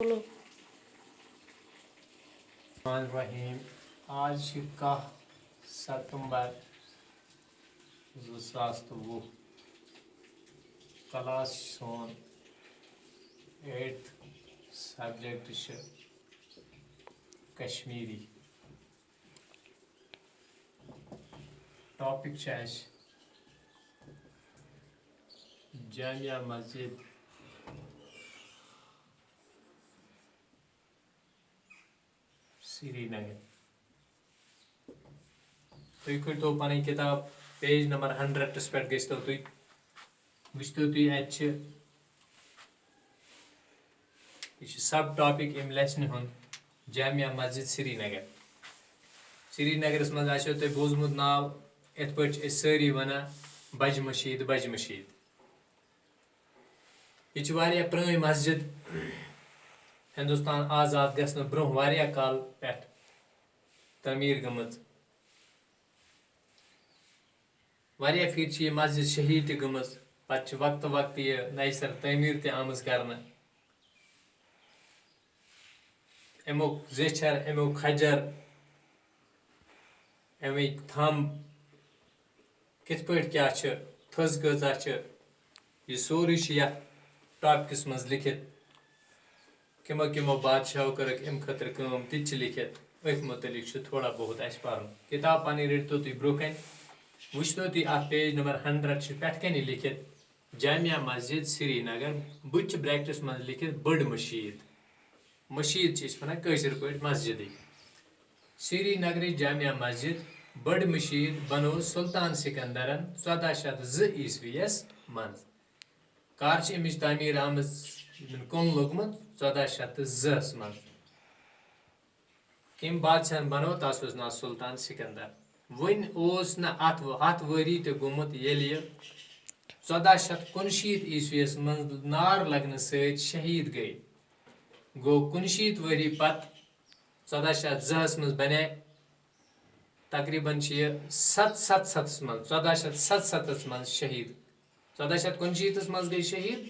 बोलो। रहीम आज 10 सितंबर 2020 क्लास सोन 8th subject Kashmiri topic Jamia Masjid Srinagar. तुम करो पन किताब पेज नंबर 100 पे गो तुम वो तुम सब टॉपिक अम लेसन हुंद जामिया मस्जिद श्रीनगर। श्रीनगरस मज आसो तुम बोजमुत नाव इत पे सारी वना बज मशीद बज मशीद। यह पुरानी मस्जिद हिंदुस्तान आज़ाद गसन ब्रोह वारिया काल पे तमीर गमत। वारिया फिर यह मस्जिद शहीद गम पे वक्त वक्त यह नई सर तमीर तमज कर अमुक जेछर अमुक खजर अमिक थम कित पे क्या थज कचा यह सोरी टॉपिकस मज लिखित किमो किमो बादशाहों कर अम खतर कम ति लिखित अथ मुतलिक थोड़ा बहुत अस पर किताब पन रटो तुम ब्रोह कन वो तुम पेज नंबर 100 पे कन लिखित जामिया मस्जिद श्रीनगर बुच ब्रैकेटस मज लिखित बड़ मशीद मशीद वन कशर पे मस्जिद श्रीनगर जामिया मस्जिद बड़ मशीद बनो सुल्तान सिकंदरन 1402 ईस्वीस मज कर अमिच तमीर आम कुन लोगमुत 1402 मज कम बादशाह बनो तस नाव सुल्तान सिकंदर वन अत वरी तो गुमुत ये 1459 ईस्वीस मज नार लगन शहीद गई गो 59 वरी पत 1402 मज बने तकरीबन 777 मज 1477 मज शहीद 1459 मज गई शहीद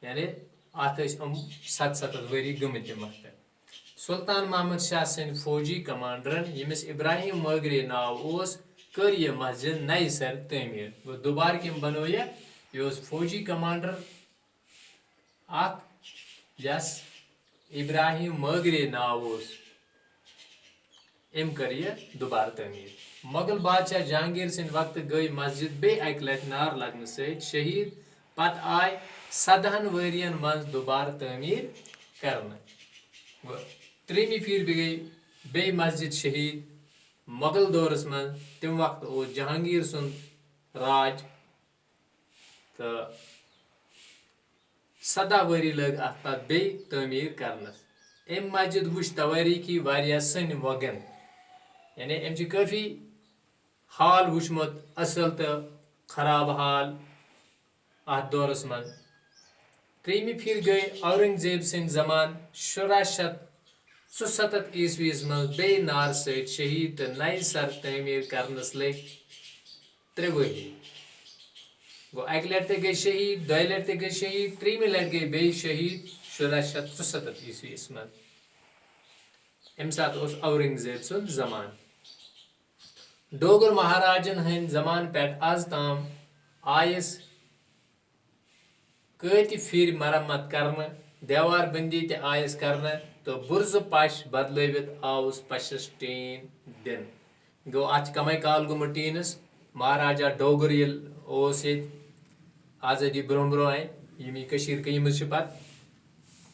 यानी अत 77 वरी गमत सुल्तान महमद शाह सन फौजी कमांडरन यमिस इब्राहिम मगरे नाव कर यह मस्जिद नई सर तमीर वो दोबार कम बनो यह फौजी कमांडर यस इब्राहिम मगरे नाव अम कर यह दोबार तमीर। मुगल बादशाह जहांगीर सिंद वक्त गई मस्जिद बे अक लट नार लगन शहीद पत आय 14 वरियन मज दोबार तमीर कर त्रेमी फिर भी गई बे मस्जिद शहीद मुगल दौरस मज तम वक्त जहांगीर सुन राज तो 17 वरी लग अत पे बे तमीर करनस अम मस्जिद वुच तवारीखी वारिया सन वगन यानी अम काफ़ी हाल वुचमुत असल तो खराब हाल अत दौरस मज त्रेमी फिर गई औरंगजेब सिंद जमान 1667 ईस्वीस मज बे नार शहीद तो नई सर तमीर करनस लग 3 वरी गो अक लट गई शहीद 2 लट गई शहीद 3 लट गई बे शहीद 1667 ईस्वीस मज अम सात औरंगजेब सुन जमान डोगर महाराजन हंद जमान पे आज ताम आयस कत फिर मरम्मत कर देवार बंदी ते आयस कर तो बुर्ज पश बदलवित आउस पशस टीन दिन गो अत कम काल गुम टीनस महाराजा डोगर ये आज़ादी ब्रोह ब्रोह आय यम कम पत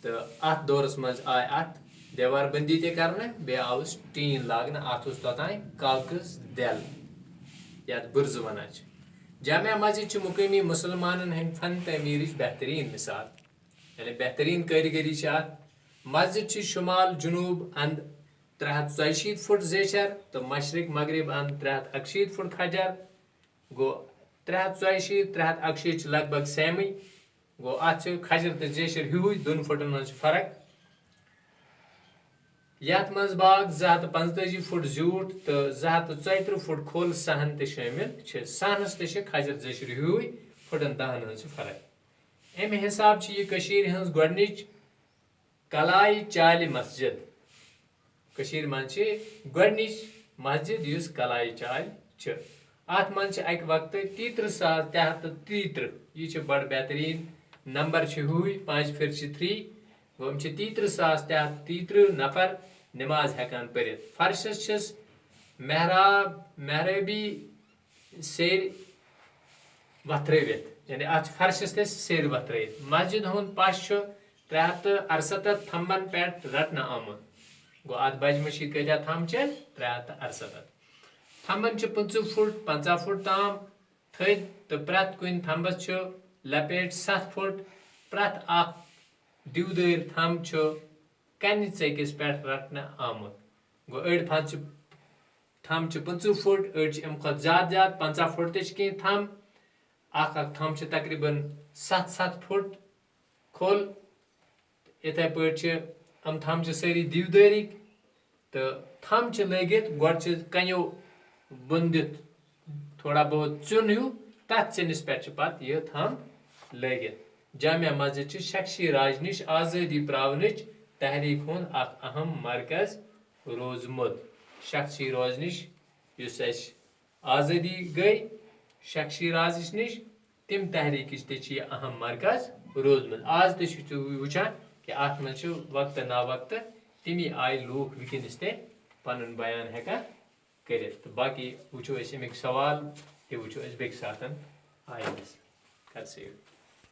तो अत दौरस मज आय अत देवार बंदी ते कर बे आउस टीन लागन अत तोतान कागज दल यथ बुर्ज वन जामिया मस्जिद मुकामी मुसलमान हंद फन तमीर बेहतरीन मिसाल यानी बेहतरीन कारीगरी मस्जिद शुमाल जुनूब अंद 364 फुट जेशर तो मशरक मगरब अंद 361 फुट खजर गो 364 361 लगभग सेम गो अत खजर तो जेशर हूँ 2 फुटन मज फर्क यथ मज बाग 245 फुट जूट तो 234 फुट खोल सहन तो शामिल सहनस तो खजर जेशर हूँ फुटन 10 फर्क अम हिसाब यह गडनिच कलाई चाल मस्जिद कशीर मन गोडनिच मस्जिद युस कलाई चाल अत मन अक वक्त 33,333 यह बड़ बेहतरीन नंबर हुई 5 फिर 3 गो 33,333 नफर नमाज हेकान पढ़ित फर्शस महराबी सेर वथरवित यानी अत फर्शस सेर वथरवित मस्जिद हुंद पश 368 थम्बन पे रटना आमुत गो अत बज मशीद कत्या थम 368 थम्बन 50 फुट 50 फुट ताम थद तो प्रत कुन थम्बस लपेट 7 फुट प्रत दिवदर थम कन चकिस पे रटना आमुत गो अड़ थम 50 फुट अड़ अम खुद ज्यादा 50 फुट ते थम थम तकरीबन 7 फुट खोल इथे पे थम सारी दिवदरिक तो थम लगित गोड कनो बुन दित थोड़ा बहुत चुन हूँ तथ चुनिस पे पत यह थम लगित जामिया मस्जिद शख्सी राज निश आज़ादी प्रावनच तहरीक हुंद अहम मरकज रोजमुत शख्सी राज निश आज़ादी गई शख्सी राज निश तम तहरीक ते अहम मरकज रोजमुत आज तु वुचान कि अत मन वक्त ना वक्त तमी आय लूख वनस ते पन बयान हेकान कर बाकी वो अमिक सवाल तो वो बेक साथ आयस कर सेव।